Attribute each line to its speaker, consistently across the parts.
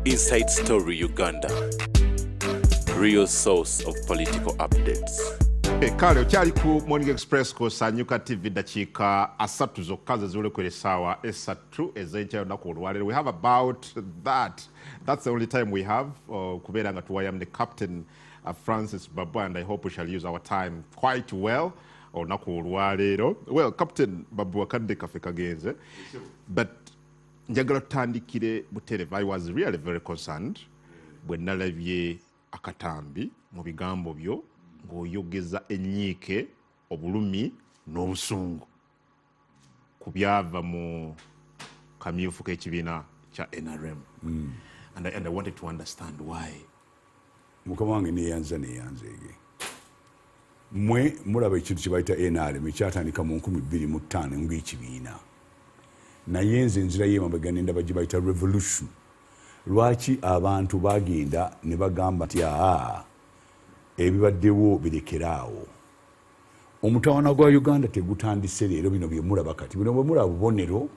Speaker 1: Inside Story Uganda, real source of political updates.
Speaker 2: Kale okyali ku Morning Express ko Sanyuka TV dakiika 3 zokka zezule ku essaawa 3 ez'enkya olunaku olwaleero. We have about that. That's the only time we have kubeera nga tuwayam the Captain Francis Babu, and I hope we shall use our time quite well olunaku olwaleero. Well, Captain Babu akadde kafe kagenze, but njagala tutandikire buterevu. I was really very concerned bwe nalabye akatambi mu bigambo byo ng'oyogeza ennyiike, obulumi n'obusungu ku byava mu kamyufu k'ekibiina kya NRM. And I wanted to understand why.
Speaker 3: Mukama wange neyanza ege. Mwe mulaba ekintu kye bayita NRM ekyatandika mu 2005 ng'ekibiina. Naye nze enzira y'emabega ne ndaba gye bayita revolution. Lwaki abantu bagenda ne bagamba nti ebibaddewo birekeraawo. Omutawaana gwa Uganda tegutandise leero, bino bye mulaba kati. Bino bwe mulaba bubonero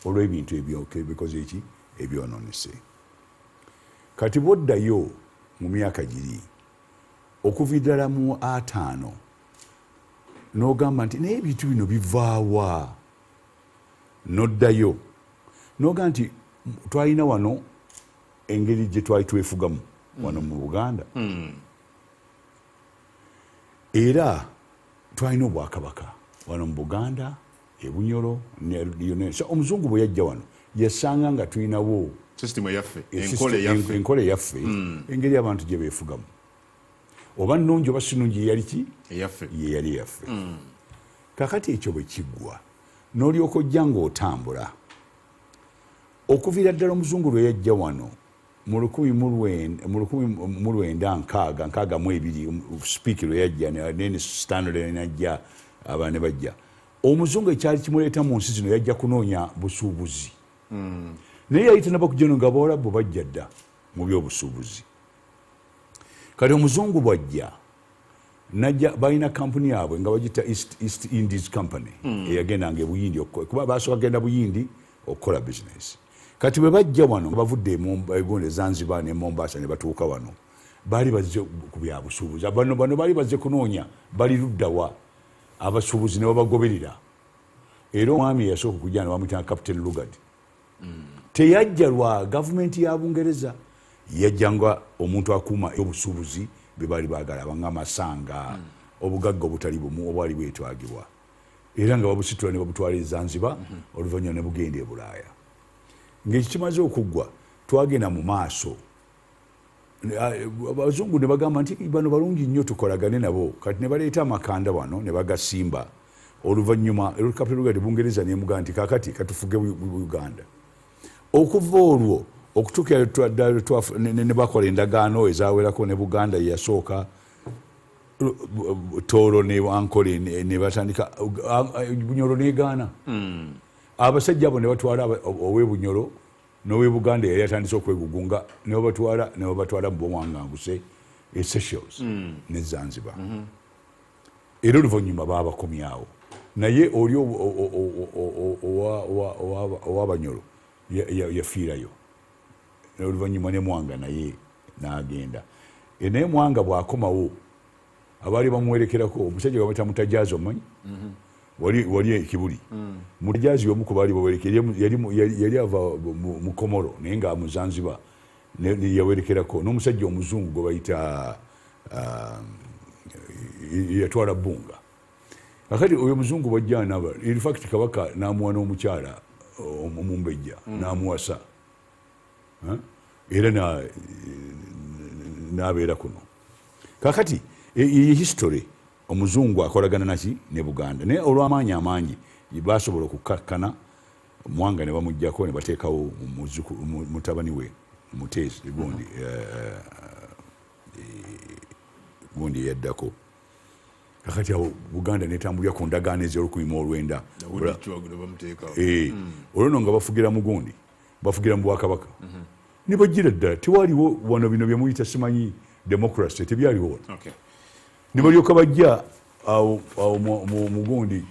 Speaker 3: olw'ebintu ebikoze eki ebyonoonese. Kati boddayo mu myaka giri okuva ddala mu 5 n'ogamba nti naye ebintu bino bivaawa. Noddayo n'ogamba nti twalina wano engeri gye twali twefugamu wano mu Buganda. Era twalina obwakabaka wano mu Buganda, Ebunyoro, so omuzungu bwe yajja wano yasanga nga tulinawo
Speaker 2: system yaffe,
Speaker 3: enkole yaffe, engeri abantu gye beefugamu. Oba nnungi oba sinungi yali ki? Ye yali yaffe. Kakati ekyo bwe kiggwa n'olyoka ojja ng'otambula okuviira ddala omuzungu lwe yajja wano mu 1962 speaker lwe yajja ne Stanley najja abaana ne bajja. Omuzungu ekyali kimuleeta mu nsi zino yajja kunoonya busuubuzi. Naye yali tanaba kujja nga Abawarabu bajja dda mu by'obusuubuzi. Kati omuzungu bwajja najja balina kampuni yaabwe nga bagita East Indies Company eyagendanga e Buyindi kuba basooka genda Buyindi okukola business. Kati bwe bajja wano bavudde mu Zanzibar ne Mombasa ne batuuka wano baali bazze ku byabusuubuzi. Bano baali bazze kunoonya bali luddawa abasuubuzi ne babagoberera. Era omwami eyasooka okujja ne bamuyita Captain Lugard. Teyajja lwa gavumenti ya Bungereza, yajja nga omuntu akuuma obusuubuzi bwe baali baagala ng'amasanga, obugagga obutali bumu obwali bwetwagibwa. Era nga babusitula ne babutwala e Zanzibar, oluvannyuma ne bugenda e Bulaaya. Ng'ekyo kimaze okuggwa twagenda mu maaso. Abazungu ne bagamba nti bano balungi nnyo tukolagane nabo. Kati ne baleeta amakanda wano ne bagasimba. Oluvannyuma Captain Lugard Bungereza ne mugamba nti kaakati katufuge Uganda. Okuva olwo okutuukira ne bakola endagaano ezawerako ne Buganda yasooka Tooro ne Ankole ne batandika Bunyoro n'egaana. Abasajja abo ne batwala ow'e Bunyoro n'ow'e Buganda yali atandise okwegugunga ne babatwala mu bw'omwanganguse e Seychelles ne Zanzibar. Era oluvannyuma baabakomyawo. Naye oli ow'Abanyoro yafiirayo. Oluvannyuma ne Mwanga naye n'agenda. Naye Mwanga bw'akomawo abaali bamuwerekerako omusajja gwe bamuyita Mutajaazi omanyi? Wali ekibuli. Mutajaazi omu ku baali bawerekera yali ava mu Komoro naye nga mu Zanzibar yawerekerako n'omusajja omuzungu gwe bayita yatwala Bunga. Kakati oyo muzungu bwajja naba in fact Kabaka n'amuwa n'omukyala omumbejja n'amuwasa. Era n'abeera kuno. Kakati history omuzungu akolagana naki ne Buganda. Naye olw'amaanyi amangi basobola okukakkana Mwanga ne bamuggyako ne bateekawo mutabani we Muteesi gundi yaddako. Kakati awo Buganda netambulira ku ndagaano ez'Olukumi olwo nga bafugira mu gundi bafugira mu Bwakabaka. Ne bajjira ddala tewaliwo wano bino bye muyita simanyi democracy tebyaliwo. Ne balyoka bajja awo mu gundi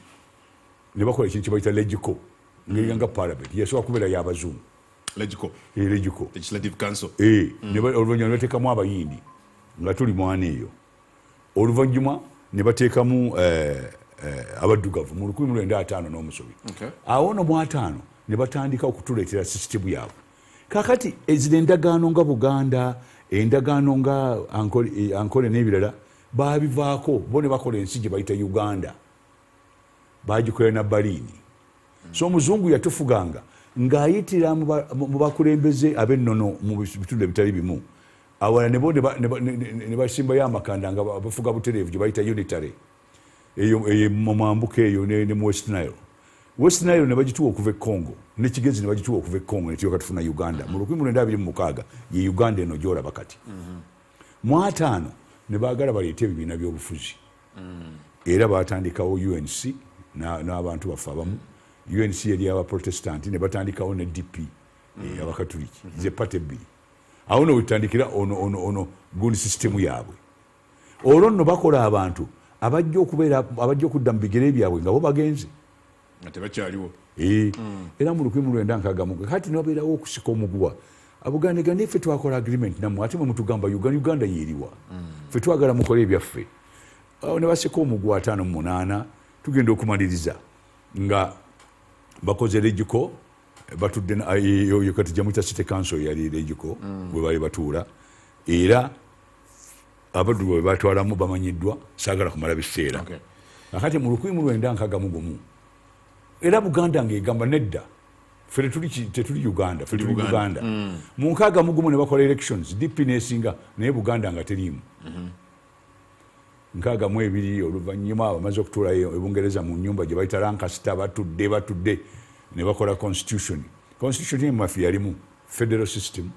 Speaker 3: ne bakola ekintu kye bayita legico ngeri nga parliament yasooka kubeera y'Abazungu.
Speaker 2: Legico.
Speaker 3: Legico.
Speaker 2: Legislative Council.
Speaker 3: Oluvannyuma ne bateekamu abayindi nga tuli mwana eyo. Oluvannyuma ne bateekamu abaddugavu mu 1950 n'omusobi. Awo no mu 5 ne batandika okutuleetera sisitemu yaabwe. Kakati ezino endagaano nga Buganda, endagaano nga Ankole n'ebirala baabivaako bo ne bakola ensi gye bayita Uganda. Baagikola na Baliini. So omuzungu yatufuganga ng'ayitira mu bakulembeze ab'ennono mu bitundu ebitali bimu. Awala ne bo ne basimbayo amakanda nga bafuga butereevu gye bayita unitary. Eyo mu mambuka eyo ne mu West Nile. West Nile ne bagituwa okuva e Congo, ne Kigezi ne bagituwa okuva e Congo ne tuyoka tufuna Uganda. Mu 1926 ye Uganda eno gy'olaba kati. Mu 5 ne baagala baleete ebibiina by'obufuzi. Era baatandikawo UNC n'abantu baffe abamu. UNC yali abaprotestanti ne batandikawo ne DP abakatuliki ze pate bbiri. Awo no wetandikira ono gundi system yaabwe. Olwo nno bakola abantu abajja okudda mu bigere byabwe nga bo bagenze.
Speaker 2: Ate bakyaliwo.
Speaker 3: Era mu 1961 kati n'obeerawo okusika omuguwa. Abuganda niffe twakola agreement nammwe ate mwe mutugamba Uganda yeeriwa. Ffe twagala mukole ebyaffe. Awo ne basika omuguwa 5 mu 8 tugenda okumaliriza nga bakoze Legico batudde yo kati Jamaica City Council yali Legico bwe bali batuula era abaddu bwe batwalamu bamanyiddwa saagala kumala biseera. Kakati mu 1961 era Buganda ng'egamba nedda ffe tetuli Uganda ffe tuli Buganda. Mu 61 ne bakola elections DP n'esinga naye Buganda nga teriimu. 62 oluvannyuma bamaze okutuula e Bungereza mu nnyumba gye bayita Lancaster batudde ne bakola constitution ye maffe yalimu federal system,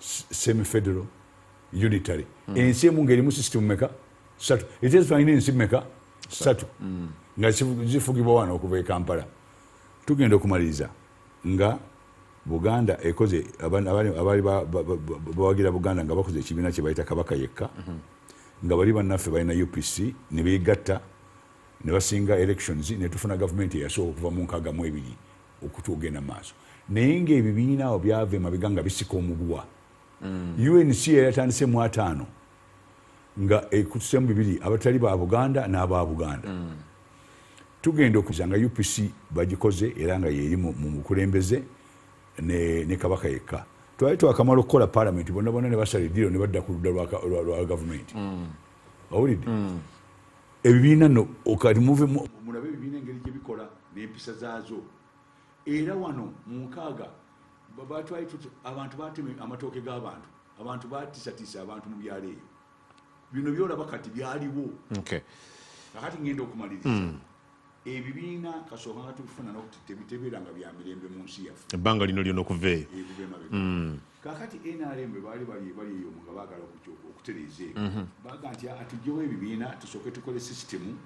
Speaker 3: semi-federal, unitary. Ensi emu ng'erimu system meka 3 ate tulina ensi meka 3 nga zifugibwa wano okuva e Kampala. Tugenda okumaliriza nga Buganda ekoze abaali bawagira Buganda nga bakoze ekibiina kye bayita Kabaka yekka. Nga bali bannaffe balina UPC ne beegatta ne basinga elections ne tufuna gavumenti eyasooka okuva mu 62 okutugenda maaso. Naye ng'ebibiina awo byava emabega nga bisika omuguwa. UNC yatandise mu 5 nga ekutusemu 2 abatali ba Buganda n'aba Buganda. Tugenda okuza nga UPC bagikoze era nga yeri mu mukulembeze ne Kabaka yekka. Twali twakamala okukola parliament bonna ne basala eddiiro ne badda ku ludda lwa gavumenti. Owulidde? Ebibiina nno okati mulabe ebibiina engeri gye bikola n'empisa zaazo. Era wano mu 6 batwali abantu baatema amatooke g'abantu. Abantu baatiisatiisa abantu mu byalo eyo. Bino byolaba kati byaliwo. Kakati ngenda okumaliriza. Ebibiina kasooka nga tubifuna n'okutebitebeeranga bya mirembe mu nsi yaffe.
Speaker 2: Ebbanga lino lyonna okuva eyo.
Speaker 3: Kakati NRM bali eyo nga baagala okutereeza ebyo. Baaga nti atugyewo ebibiina tusooke tukole sisitemu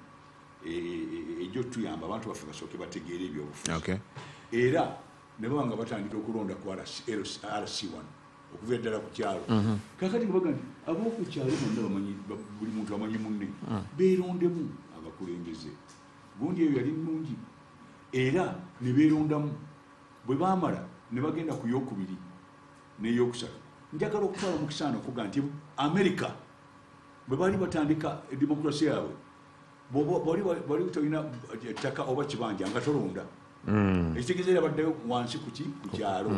Speaker 3: ejjo tuyamba abantu baffe basooke bategeera ebyobufuzi. Era ne baba nga batandika okulonda ku RC1 okuva ddala ku kyalo. Kakati baga nti ab'oku kyalo bonna buli muntu amanyi munne beerondemu abakulembeze. Gundi eyo yali nnungi era ne beerondamu bwe baamala ne bagenda ku yokubiri n'eyokusatu. Njagala okutwala mu kisaano okuga nti Amerika bwe bali batandika demokrasi yaabwe bali tolina ettaka oba kibanja nga tolonda. Ekitegeeza era baddayo wansi ku kyalo.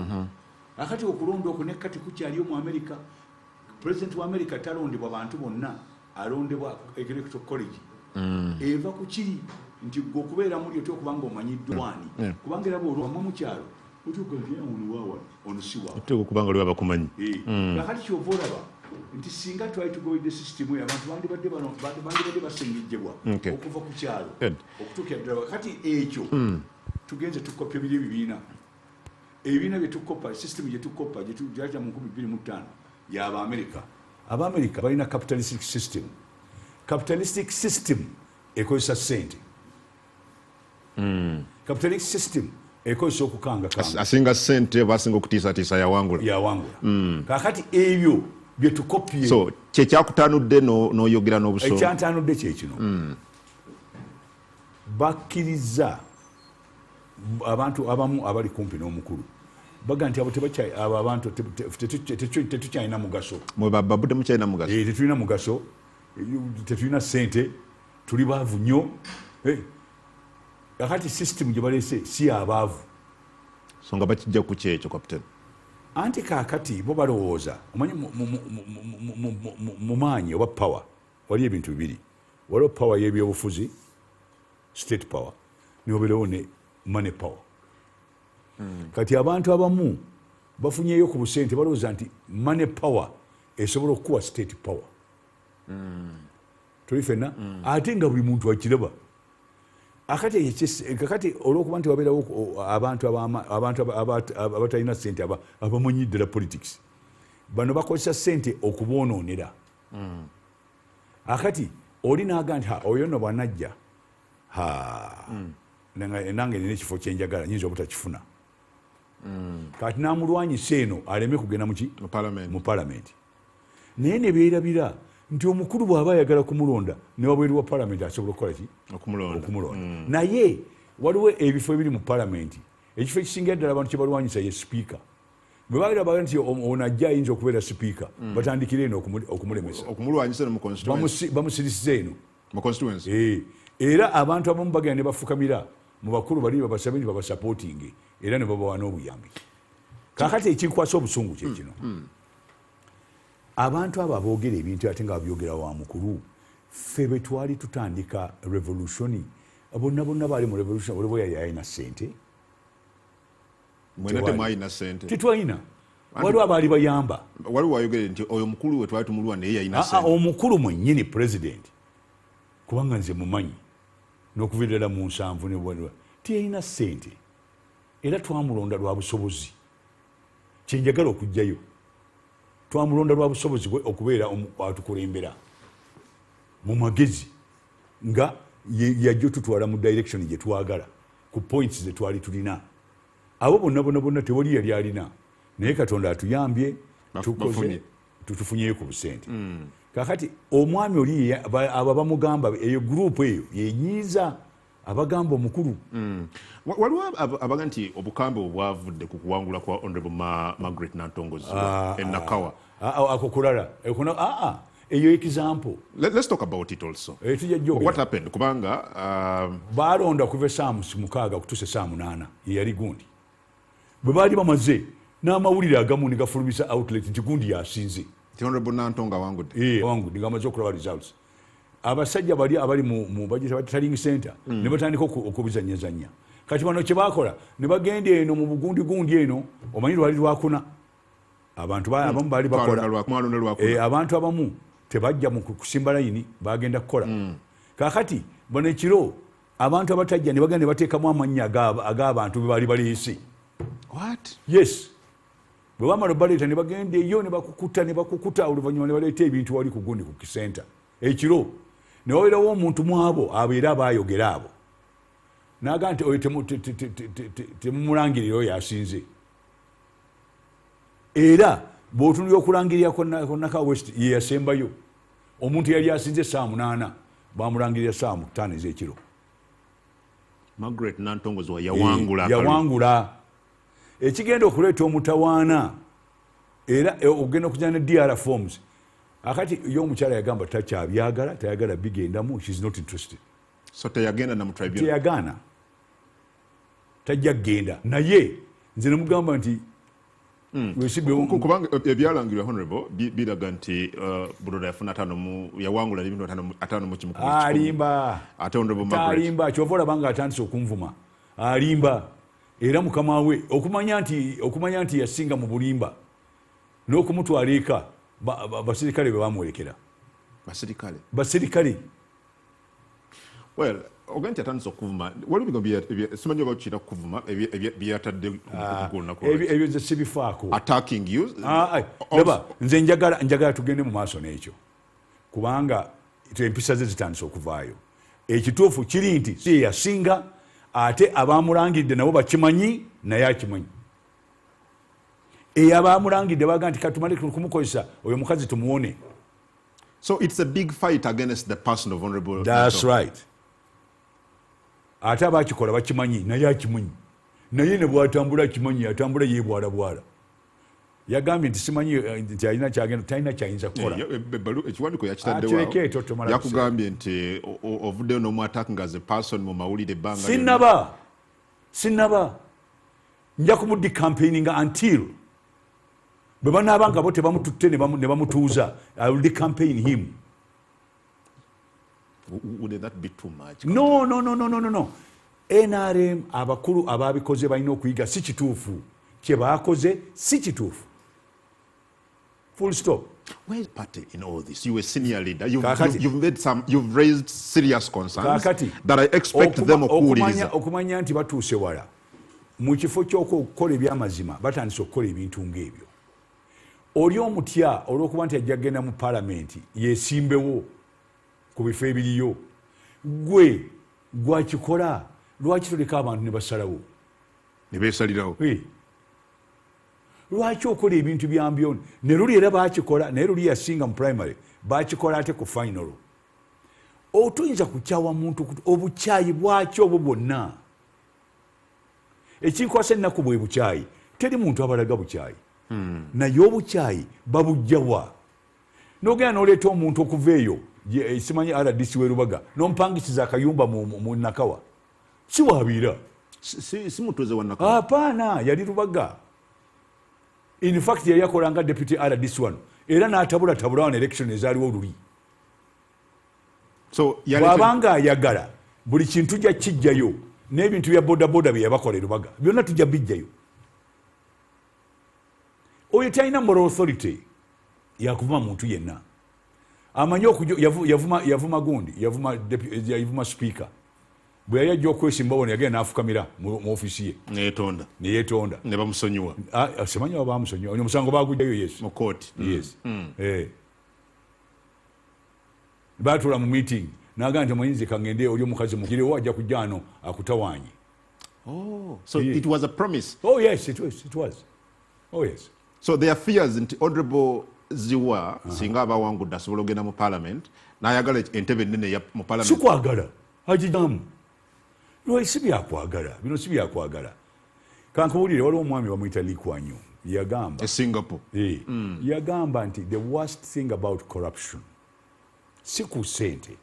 Speaker 3: Akati okulonda okwo ne kati kukyaliyo mu Amerika. Pulezidenti wa Amerika talondebwa bantu bonna, alondebwa electoral college. Eva ku kiri nti okubeera muli otyo kubanga omanyiddwa wani. Kubanga era bw'olwamu mu kyalo otuuka nti ono waawa ono si waawa.
Speaker 2: Otuuka kubanga lwe bakumanyi.
Speaker 3: Kakati kyova olaba nti singa twali tugobedde sisitemu eyo abantu bandibadde basengejjebwa okuva ku kyalo okutuukira ddala. Kati ekyo tugenze tukopya biri ebibiina. Ebibiina bye tukopa, sisitemu gye tukopa gye tujja mu 2025 y'Abamerika. Abamerika balina capitalistic system. Capitalistic system ekozesa ssente. Capitalistic system ekozesa okukanga.
Speaker 2: Asinga ssente basinga okutiisatiisa yawangula.
Speaker 3: Kakati ebyo bye tukopye.
Speaker 2: So kye kyakutanudde n'oyogera n'obuso.
Speaker 3: Ekyantanudde kye kino. Bakkiriza abantu abamu abali kumpi n'omukulu baga nti abo tebakyayi abo abantu tetukyalina mugaso
Speaker 2: mwe Babu temukyalina mugaso
Speaker 3: tetulina mugaso tetulina ssente tuli baavu nnyo kakati system gye baleese si abaavu
Speaker 2: so nga bakijja ku kyekyo kapiteni
Speaker 3: anti kakati bo balowooza omanyi mu maanyi oba power wali ebintu bibiri waliwo power y'ebyobufuzi state power niwoberewo ne money power kati abantu abamu bafunyeyo ku busente balowooza nti money power esobola okukuwa state power tuli fenna ate nga buli muntu akiraba kakati olwokuba nti wabeerawo abantu abatalina ssente abamanyi ddala politics bano bakozesa ssente okuboonoonera akati oli naga nti oyo nno bwanajja nange nina ekifo kyenjagala nyinza obutakifuna kati namulwanyisa eno aleme kugenda mu palamenti naye ne beerabira nti omukulu bw'aba ayagala kumulonda ne wabweru wa palamenti asobola okukola ki okumulonda naye waliwo ebifo ebiri mu palamenti ekifo ekisingira ddala abantu kyebalwanyisa ye sipiika bwe bagirabaga nti ono ajja ayinza okubeera sipiika batandikire eno okumulemesa bamusirisiza eno era abantu abamu bagenda ne bafukamira mu bakulu bali babasabe nti babasapootinge era ne babawa n'obuyambi kakati ekinkwasa obusungu kyekino abantu abo aboogera ebintu ate nga babyogera wa mukulu ffe bwe twali tutandika revolutioni bonna baali mu revolution waliwo yali alina ssente
Speaker 2: mwena temwalina ssente
Speaker 3: tetwalina waliwo abaali bayamba
Speaker 2: waliwo wayogere nti oyo mukulu we twali tumulwa naye yalina ssente
Speaker 3: omukulu mwennyini president kubanga nze mumanyi n'okuviirira mu 7 tiyalina ssente era twamulonda lwa busobozi kyenjagala okujjayo twamulonda lwa busobozi bwe okubeera atukulembera mu magezi nga yajja tutwala mu direction gye twagala ku points ze twali tulina abo bonna tewali yali alina naye katonda atuyambye tutufunyeyo ku busente kakati omwami oli abo bamugamba eyo gurupu eyo yenyiiza abagamba omukulu
Speaker 2: waliwo abaga nti obukambe obwavudde ku kuwangula kwa honorable Margaret Nantongozi enakawa
Speaker 3: ako kulala eyo example
Speaker 2: let's talk about it also what happened kubanga
Speaker 3: balonda kuva esaamu 6 kutuusa esaamu 8 yeyali gundi bwe baali bamaze n'amawulire agamu ne gafulumisa outlet nti gundi yasinze
Speaker 2: honorable Nantonga
Speaker 3: wangudde ngamaze okulaba results abasajja bali abali mu budget training center ne batandika okubizanyazanya kati bano kye bakola ne bagenda eno mu bugundi eno omanyi lwali lwakuna abantu abamu bali bakola abantu abamu tebajja mu kusimba layini bagenda kukola kakati bano ekiro abantu abatajja ne bagenda ne bateekamu amannya ag'abantu be bali baleese yes bwe bamala baleeta ne bagenda eyo ne bakukuta oluvannyuma ne baleeta ebintu wali ku gundi ku kisenta ekiro ne wabeerawo omuntu mu abo abeera abaayogera abo naga nti oyo temumulangirira oyo yasinze era bw'otunulira okulangirira konaka west ye yasembayo omuntu yali asinze saamu 8 bamulangirira saamu 5 ez'ekiro
Speaker 2: Margaret Nantongozi
Speaker 3: yawangula ekigenda okuleeta omutawaana era ogenda okujjana ne DR forms akati yo omukyala yagamba takyabyagala tayagala bigendamu she's not interested
Speaker 2: so teyagenda na mutribunal
Speaker 3: teyagana tajja kgenda naye nze nemugamba nti
Speaker 2: kubanga ebyalangirwa honorable biraga nti bulola yafuna yawangula ebintu 5 mu kimu
Speaker 3: alimba
Speaker 2: ate honorable Margaret
Speaker 3: alimba kyova olabanga atandise okunvuma alimba era mukama we okumanya nti yasinga mu bulimba n'okumutwala eka basirikale be bamuwerekera basirikale
Speaker 2: well ogenti atandise okuvuma waliwo simanyi oba kiyita kuvuma byatadde
Speaker 3: ebyo ze sibifaako
Speaker 2: attacking you
Speaker 3: laba nze njagala tugende mu maaso n'ekyo kubanga empisa ze zitandise okuvaayo ekituufu kiri nti si yasinga ate abamulangidde nabo bakimanyi naye akimanyi abamulangidde baga nti katumale kumukozesa oyo mukazi tumuwone
Speaker 2: so it's a big fight against the person of honorable
Speaker 3: that's right ate abakikola bakimanyi naye akimanyi naye ne bwatambula kimanyi atambula yebwalabwala yagambye nti simanyi nti alina kyagenda talina kyayinza kukola
Speaker 2: ekiwandiiko yakitaddewo yakugambye nti ovuddeyo n'omwataka as a person mu mawulire ebbanga
Speaker 3: sinnaba nja kumuddi campaigninga until bwe banaaba nga bo tebamututte ne bamutuuza I will campaign him.
Speaker 2: Would that be too much?
Speaker 3: No. NRM abakulu ababikoze balina okuyiga si kituufu kye baakoze si kituufu. Full stop.
Speaker 2: Where is party in all this? You were senior leader. You've raised serious concerns that I expect them okuwuliriza.
Speaker 3: Okumanya nti batuuse wala mu kifo ky'okukola ebyamazima batandise okukola ebintu ng'ebyo. Oli omutya olw'okuba nti ajja kugenda mu palamenti yeesimbewo ku bifo ebiriyo gwe gwakikola lwaki toleka abantu ne basalawo
Speaker 2: ne beesalirawo
Speaker 3: lwaki okola ebintu byambyo ne luli era bakikola naye luli yasinga mu primary bakikola ate ku final otoyinza kukyawa muntu obukyayi bwaki obwo bwonna ekinkwasa ennaku bwe bukyayi teri muntu abalaga bukyayi naye obukyayi babujjawa n'ogenda n'oleeta omuntu okuva eyo simanyi RDC werubaga n'omupangisiza akayumba mu Nakawa si wabiira
Speaker 2: si mutuuze wa Nakawa
Speaker 3: apaana yali Rubaga in fact yali yakolanga deputy RDC wano era n'atabula wano election ezaaliwo luli bw'abanga ayagala buli kintu jja kijjayo n'ebintu bya bodaboda bye yabakola Rubaga byonna tujja bijjayo oyo talina moral authority yakuvuma muntu yenna amanyi yavuma gundi yavuma speaker bwe yali ajja okwesimba wona yagenda n'afukamira mu ofisi ye neyeetonda
Speaker 2: ne bamusonyiwa
Speaker 3: simanyi oba bamusonyiwa omusango bagujjayo yes
Speaker 2: mu kooti
Speaker 3: yes baatuula mu meeting n'agamba nti muyinzi kangende oli omukazi mukirewo ajja kujja ano akutawaanye.
Speaker 2: So it was a promise.
Speaker 3: Oh yes, it was. Oh yes.
Speaker 2: So there are fears nti Honorable Ziwa singa abawangudde asobola ogenda mu parliament n'ayagala entebe ennene mu parliament.
Speaker 3: Sikwagala agigamu lwesi byakwagala bino si byakwagala kankubulire waliwo omwami bamuyita Likwanyu yagamba
Speaker 2: Singapore
Speaker 3: yagamba nti the worst thing about corruption si ku ssente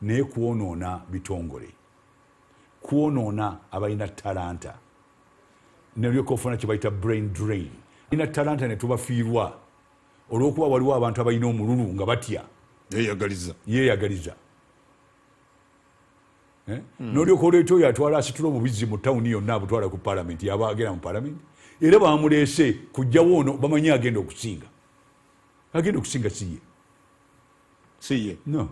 Speaker 3: naye kwonoona bitongole kwonoona abalina talanta nelyoka ofuna kye bayita brain drain ina talanta ne tubafiirwa olw'okuba waliwo abantu abalina omululu nga batya yeeyagaliza n'olyoka oleeta oyo atwala asitula omubizi mu tawuni yonna abutwala ku palamenti yaba agenda mu palamenti era bamuleese kujjawo ono bamanyi agenda okusinga siye no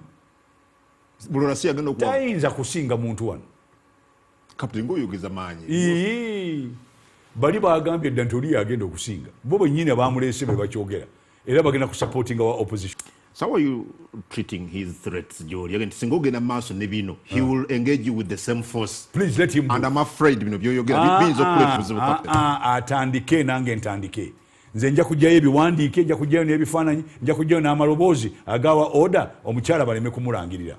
Speaker 2: bulonasi agenda okuwa
Speaker 3: tayinza kusinga muntu wano
Speaker 2: kapiteni ng'oyogeza maanyi
Speaker 3: bali bagambye dda nti oli yagenda okusinga bo bennyini bamuleese be bakyogera era bagenda kusupportinga wa opposition.
Speaker 2: So how are you treating his threats, Jori? Again, singo gena maso nebino. He will engage you with the same force.
Speaker 3: Please let him do.
Speaker 2: And I'm afraid Byogera.
Speaker 3: Atandike nange ntandike. Nze nja kujjayo ebiwandiike, nja kujjayo n'ebifaananyi, nja kujjayo n'amaloboozi agawa order omukyala baleme kumulangirira.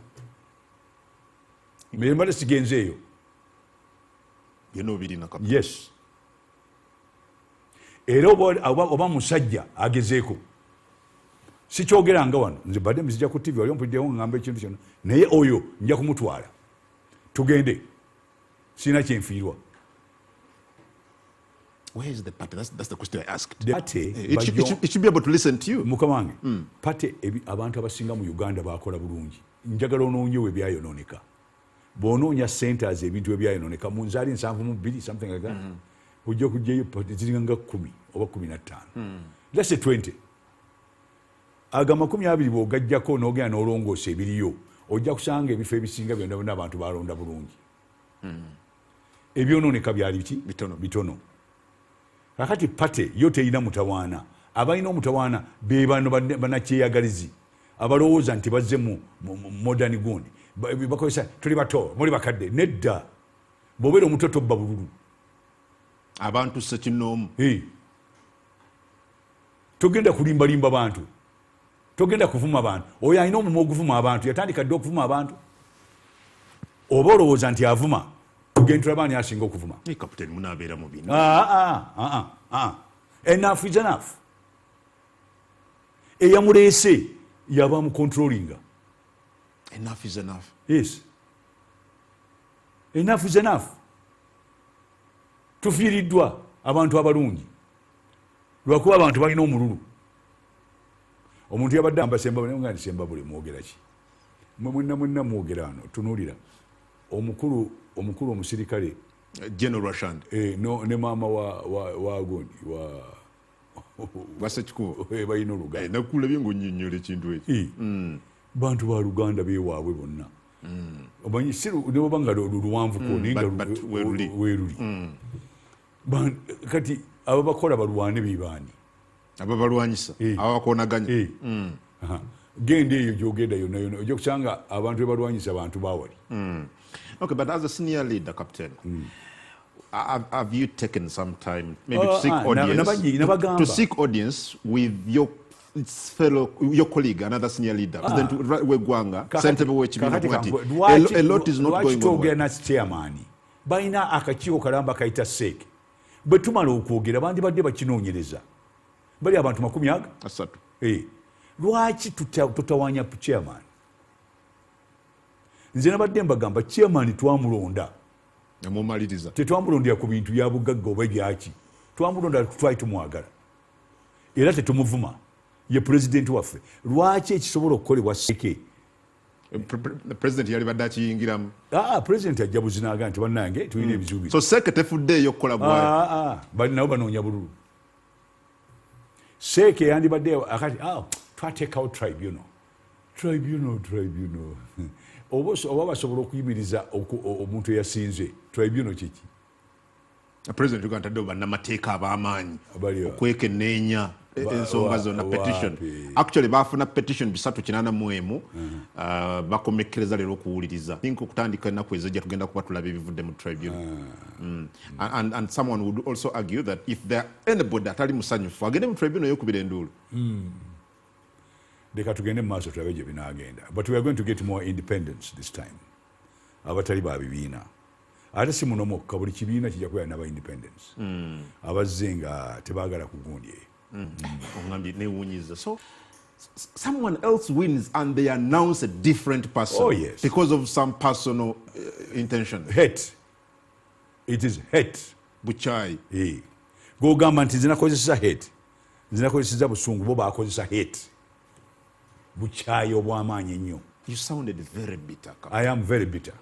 Speaker 3: Mbadde sigenzeeyo. Yes. Era oba musajja agezeeko. Sikyogera wano nze badde muzija ku TV wali ompuliddewo ngamba ekintu kyonna naye oyo nja kumutwala tugende sina kyenfiirwa.
Speaker 2: Where is the party? That's the question I asked.
Speaker 3: The party,
Speaker 2: it should be able to listen to you.
Speaker 3: Mukamange, party abantu abasinga mu Uganda bakola bulungi. Njagala onoonyewo ebyayonooneka. Bw'onoonya centers ebintu ebyayonooneka mu nzaali 72 something like that. Ojja kujjayo party ziringa nga 10 oba 15. Let's say 20. Aga 20 bw'ogajjako n'ogenda n'olongoosa ebiriyo ojja kusanga ebifo ebisinga byonna abantu balonda bulungi. Ebyonooneka byali bitono. Kakati pate yo teyina mutawaana. Abalina omutawaana be bano bannakyeyagalizi abalowooza nti bazze mu modern gundi bakozesa tuli bato muli bakadde nedda bw'obeera omuto tobba bululu
Speaker 2: abantu ssekinnoomu
Speaker 3: togenda kulimbalimba bantu togenda kuvuma abantu oyo alina omumwa oguvuma abantu yatandika dde okuvuma abantu oba olowooza nti avuma tugenda bani asinga okuvuma
Speaker 2: kapiteni munabeera mu bino.
Speaker 3: Enough is enough. Eyamuleese yaba mu controllinga.
Speaker 2: Enough is enough.
Speaker 3: Yes. Enough is enough. Tufiiriddwa abantu abalungi lwakuba abantu balina omululu. Omuntu yabadde ambasembabule nga ndisemba mwogera ki? Mwenna mwogera wano tunuulira omukulu omusirikale
Speaker 2: General Rashand
Speaker 3: ne maama wa gondi
Speaker 2: Wasekikubo
Speaker 3: balina oluganda
Speaker 2: nakulabye ng'onnyonnyola ekintu eki.
Speaker 3: bantu ba Luganda beewaabwe bonna omanyi si neboba nga luwanvuko naye nga weeruli kati ababakola balwane bebaani
Speaker 2: ababalwanyisa ababakoonaganya.
Speaker 3: genda eyo gyogenda yonna ojja kusanga abantu bebalwanyisa abantu bawali.
Speaker 2: Okay, but as a senior leader, Captain, have you taken some time maybe to seek audience with your colleague, another senior leader, President Wegwanga, a lot is not going on.
Speaker 3: Chairman, balina akakiiko kalamba kayita SEEK. Bwe tumala okwogera bandibadde bakinoonyereza. Bali abantu 30. Lwaki tutawanya chairman? Nze nabadde mbagamba chairman twamulonda.
Speaker 2: Namumaliriza.
Speaker 3: Tetwamulondera ku bintu bya bugagga oba byaki. Twamulonda twali tumwagala. Era tetumuvuma. Ye president waffe. Lwaki ekisobola okukolebwa SEEK?
Speaker 2: President yali badde akiyingiramu.
Speaker 3: President ajja buzinaga nti bannange tulina ebizuubizo.
Speaker 2: So SEEK tefuddeeyo okukola bwayo.
Speaker 3: Bali nabo banoonya bululu. SEEK yandibadde akati twateekawo tribunal. Oba basobola okuyimiriza omuntu eyasinze tribunal kiki?
Speaker 2: President Uganda tadde bannamateeka ab'amaanyi okwekenneenya ensonga zonna petition. Actually baafuna petition 381 bakomekkereza leero okuwuliriza. Think okutandika ennaku ezijja tugenda kuba tulaba ebivudde mu tribunal. And someone would also argue that if there anybody atali musanyufu agende mu tribunal yokubira enduulu.
Speaker 3: Leka tugende mu maaso tulabe gye binaagenda. But we are going to get more independence this time. Abatali ba bibiina. Ate si muno mokka buli kibiina kijja kubeera n'aba independence. Abazze nga tebaagala kugundye.
Speaker 2: Ongambye neewuunyiza. So someone else wins and they announce a different person.
Speaker 3: Oh, yes.
Speaker 2: Because of some personal intention.
Speaker 3: Hate. It is hate.
Speaker 2: Buchai.
Speaker 3: Gogamba nti nze nakozesa hate. Nze nakozesa busungu bo baakozesa hate. Buchai obw'amaanyi ennyo.
Speaker 2: You sounded very bitter.
Speaker 3: I am very bitter.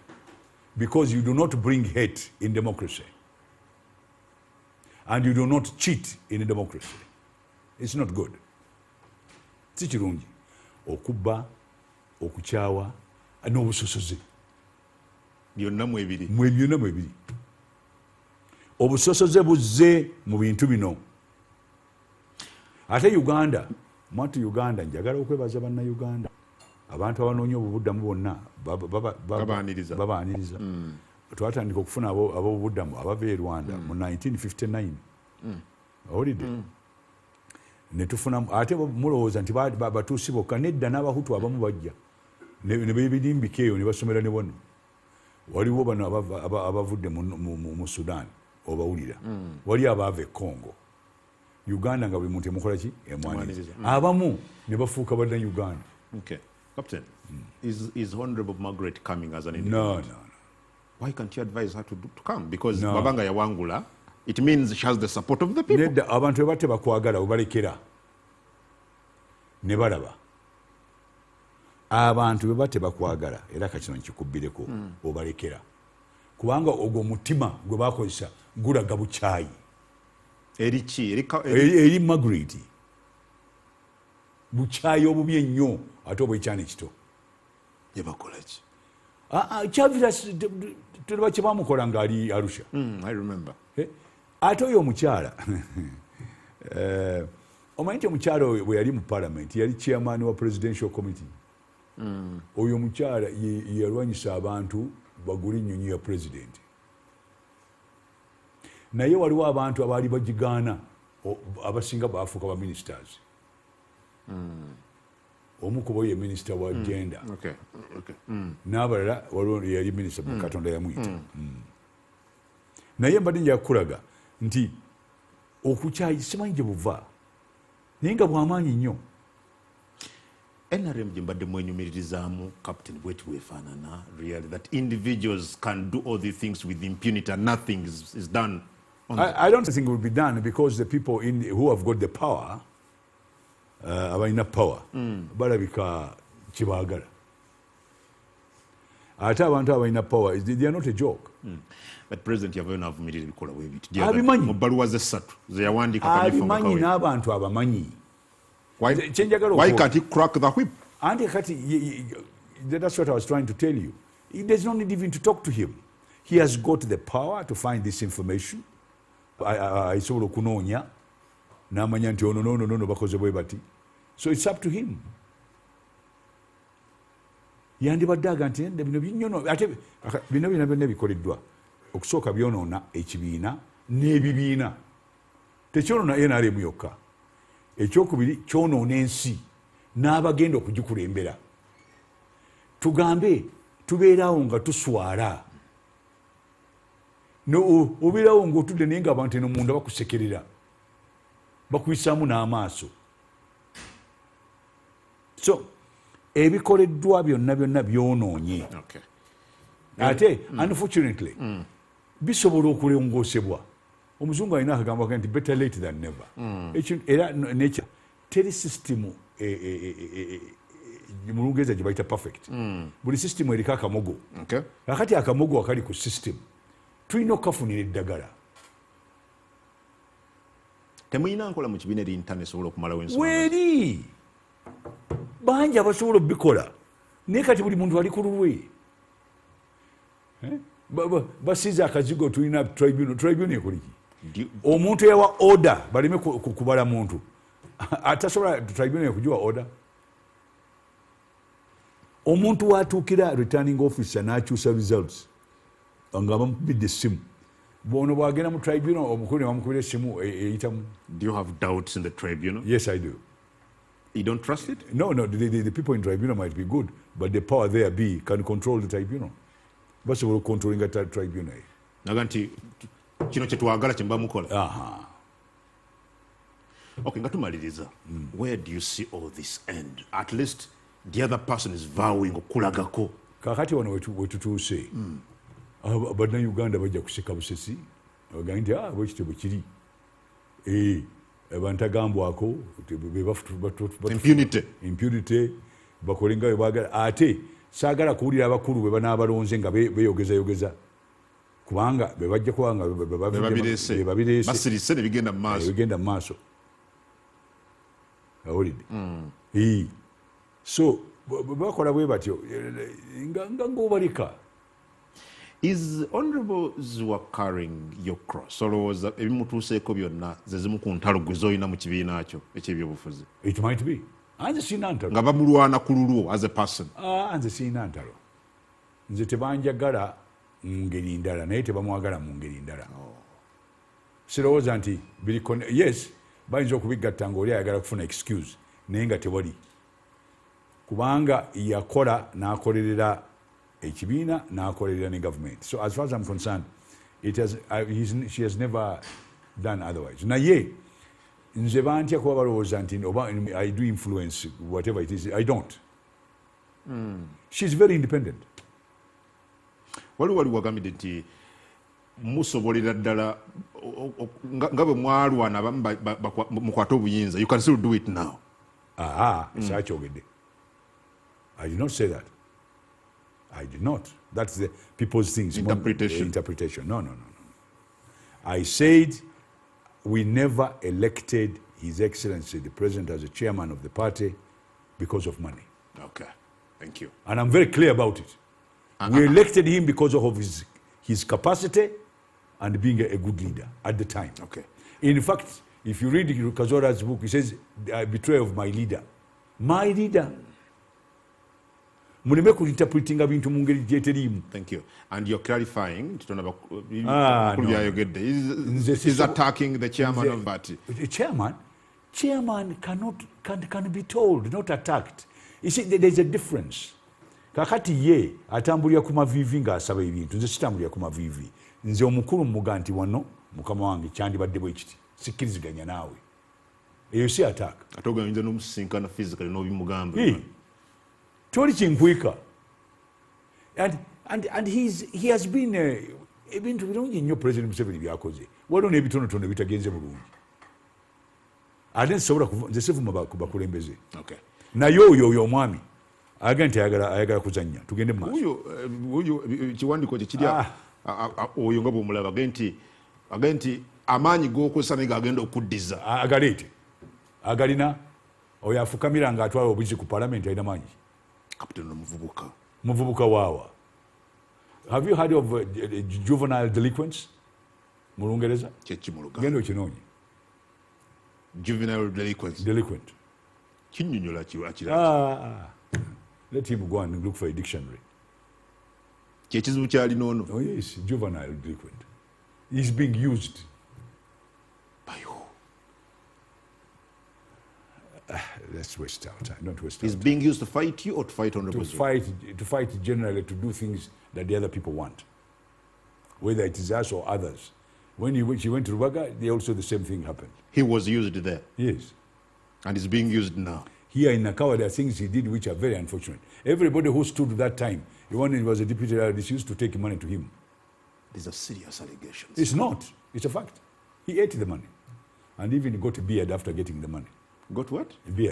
Speaker 3: Because you do not bring hate in democracy. And you do not cheat in democracy. It's not good. Si kirungi. Okubba, okukyawa, n'obusosoze.
Speaker 2: Byonna mu ebiri.
Speaker 3: Byonna mu ebiri. Obusosoze buzze mu bintu bino. Ate Uganda, mwatu Uganda, njagala okwebaza bannayuganda. Abantu abanoonya obubuddamu bonna babaaniriza. Twatandika okufuna ab'obubuddamu abava e Rwanda mu 1959. Owulidde? Ne tufuna ate mulowooza nti batuusi bokka nedda n'abahutu abamu bajja ne beebirimbika eyo ne basomera ne wano. Waliwo bano abavudde mu Sudan obawulira. Wali abaava e Congo. Uganda nga buli muntu emukola ki? Emwaniriza. Abamu ne bafuuka bannayuganda.
Speaker 2: Okay. Captain, is Honorable Margaret coming as an independent?
Speaker 3: No.
Speaker 2: Why can't you advise her to come? Because Babanga Yawangula, it means she has the support of the people.
Speaker 3: Nedda abantu ebatte bakwagala obalekera ne balaba. Abantu bebatte bakwagala era kakino nkikubbireko obalekera. Kubanga ogwo mutima gwe bakozesa gulaga bukyayi. Eri Margaret. Bukyayi obubi ennyo ate obwekyana ekito.
Speaker 2: Yebakola ki?
Speaker 3: Kyavira tulaba kye bamukola ng'ali Arusha.
Speaker 2: I remember.
Speaker 3: Ate oyo omukyala omanyi nti omukyala bwe yali mu parliament yali chairman wa presidential committee. Oyo omukyala yalwanyisa abantu bagula ennyonyi ya president. Naye waliwo abantu abaali bagigaana abasinga baafuuka ba ministers. Omu ku bo ye minister wa gender.
Speaker 2: Okay.
Speaker 3: N'abalala waliwo yali minister Katonda yamuyita. naye mbadde nja kukulaga nti okukyayi simanyi gye buva naye nga bw'amaanyi nnyo.
Speaker 2: NRM gye mbadde mwenyumirizaamu Captain bweti bwefaanana really that individuals can do all these things with impunity and nothing is done.
Speaker 3: I don't think it will be done because the people who have got the power, abalina power, balabika kibaagala. Ate abantu abalina power, they are not a joke.
Speaker 2: But President yavayo n'avumirira ebikola bwe biti.
Speaker 3: Abimanyi.
Speaker 2: Mu bbaluwa ze 3 ze yawandiika Kanifu Makawe.
Speaker 3: Abimanyi n'abantu abamanyi.
Speaker 2: Why can't he crack the whip?
Speaker 3: And that's what I was trying to tell you. There's no need even to talk to him. He has got the power to find this information. Ayisobola okunoonya n'amanya nti ono bakoze bwe bati. So it's up to him. Yandibadde aga nti bino binyono ate bino byonna bikoleddwa okusooka byonoona ekibiina n'ebibiina. Tekyonoona NRM yokka. Ekyokubiri kyonoona ensi n'abagenda okugikulembera. Tugambe tubeerawo nga tuswala. Obeerawo ng'otudde naye ng'abantu eno munda bakusekerera. Bakuyisaamu n'amaaso. So, ebikoleddwa byonna byonoonye. Ate, unfortunately, bisobola okulongoosebwa. Omuzungu alina akagambo nti better late than never. Era nature teri system mu Lungereza gye bayita perfect. Buli system eriko akamogo. Kakati akamogo akali ku system tulina okukafunira eddagala.
Speaker 2: Temuyina nkola mu kibiina eri esobola okumalawo ensonga.
Speaker 3: Weeri bangi abasobola obikola naye kati buli muntu ali ku lulwe. Basiza akazigo tulina tribunal ekoliki. Omuntu eyawa order baleme kubala muntu atasobola tribunal okujiwa order. Omuntu watuukira returning officer n'akyusa results nga bamukubidde essimu bono bwagenda mu tribunal omukulu ne bamukubira essimu eyitamu.
Speaker 2: Do you have doubts in the tribunal?
Speaker 3: Yes, I do.
Speaker 2: You don't trust it?
Speaker 3: No, the people in tribunal might be good, but the power there can control the tribunal. Basobola controlling the tribunal.
Speaker 2: Naga nti kino kye twagala kye mukola. Okay, nga tumaliriza. Where do you see all this end? At least the other person is vowing okulagako.
Speaker 3: Kakati wano wetutuuse. Bannayuganda bajja kuseka busesi. Bagamba nti bwekityo bwe kiri. Bantagambwako impunity bakolenga bwe baagala. Ate saagala kuwulira abakulu bwe banaabalonze nga beeyogeza kubanga be bajja kuba nga
Speaker 2: babireese basirise ne bigenda mu maaso. Awulidde? So bakola bwe batyo nga ng'obalika. Is Honorable Zwakaring your cross? Olowooza ebimutuuseeko byonna ze zimu ku ntalo gwe z'olina mu kibiina kyo eky'ebyobufuzi?
Speaker 3: It might be. Anze sirina ntalo.
Speaker 2: Nga bamulwana ku lulwo as a person.
Speaker 3: Anze sirina ntalo. Nze tebanjagala mu ngeri ndala naye tebamwagala mu ngeri ndala. Sirowooza nti yes bayinza okubigatta ng'oli ayagala kufuna excuse naye nga tewali. Kubanga yakola n'akolerera ekibiina n'akolerera ne government. So as far as I'm concerned, she has never done otherwise. Naye nze bantya kuba balowooza nti I do influence whatever it is. I don't. She's very independent.
Speaker 2: Wali wagambidde nti musobolera ddala nga bwe mwalwana mukwate obuyinza. You can still do it now.
Speaker 3: Sakyogedde. I did not say that. I did not. That's the people's things. Interpretation. No. I said we never elected His Excellency the President as a chairman of the party because of money.
Speaker 2: Okay. Thank you.
Speaker 3: And I'm very clear about it. We elected him because of his capacity and being a good leader at the time.
Speaker 2: Okay.
Speaker 3: In fact, if you read Kazora's book, he says, betrayal of my leader. My leader. Thank
Speaker 2: you. And you're clarifying, he's attacking the chairman of the party.
Speaker 3: Chairman can be told, not attacked. You see, there's a difference. Kakati ye atambulira ku mavivi nga asaba ebintu nze sitambulira ku mavivi nze omukulu muga nti wano mukama wange kyandibadde bwe kiti sikkiriziganya naawe eyo si attack
Speaker 2: ate ogayinza n'omusisinkana physically n'obimugamba
Speaker 3: toli kinkwika and he has been ebintu birungi nnyo president Museveni byakoze waliwo n'ebitonotono bitagenze bulungi ate nze sivuma bakulembeze naye oyo omwami aga nti ayagala kuzanya tugende mu maaso
Speaker 2: oyo kiwandiiko kyekiri oyo nga bwomulaba age nti amaanyi g'okozesa naye gagenda okuddiza
Speaker 3: agaleete agalina oyo afukamira ng'atwala obuzi ku palamenti alina maanyi
Speaker 2: kapiteni
Speaker 3: muvubuka waawa. Have you heard of juvenile delinquents mu Lungereza? Genda okinoonye.
Speaker 2: Juvenile delinquent. Kinnyonnyola akira.
Speaker 3: Let him go and look for a dictionary.
Speaker 2: Kyekizibu kyalina ono.
Speaker 3: Oh yes, juvenile delinquent. He's being used.
Speaker 2: Bayo.
Speaker 3: Let's waste our time. Don't waste our time.
Speaker 2: He's being used to fight you or to fight on the
Speaker 3: To fight generally, to do things that the other people want. Whether it is us or others. When he went to Rubaga, also the same thing happened.
Speaker 2: He was used there?
Speaker 3: Yes.
Speaker 2: And he's being used now?
Speaker 3: Here in Nakawa, there are things he did which are very unfortunate. Everybody who stood at that time, the one who was a deputy leader, used to take money to him.
Speaker 2: These are serious allegations.
Speaker 3: It's not. It's a fact. He ate the money. And even got a beard after getting the money.
Speaker 2: Got what?
Speaker 3: A beard.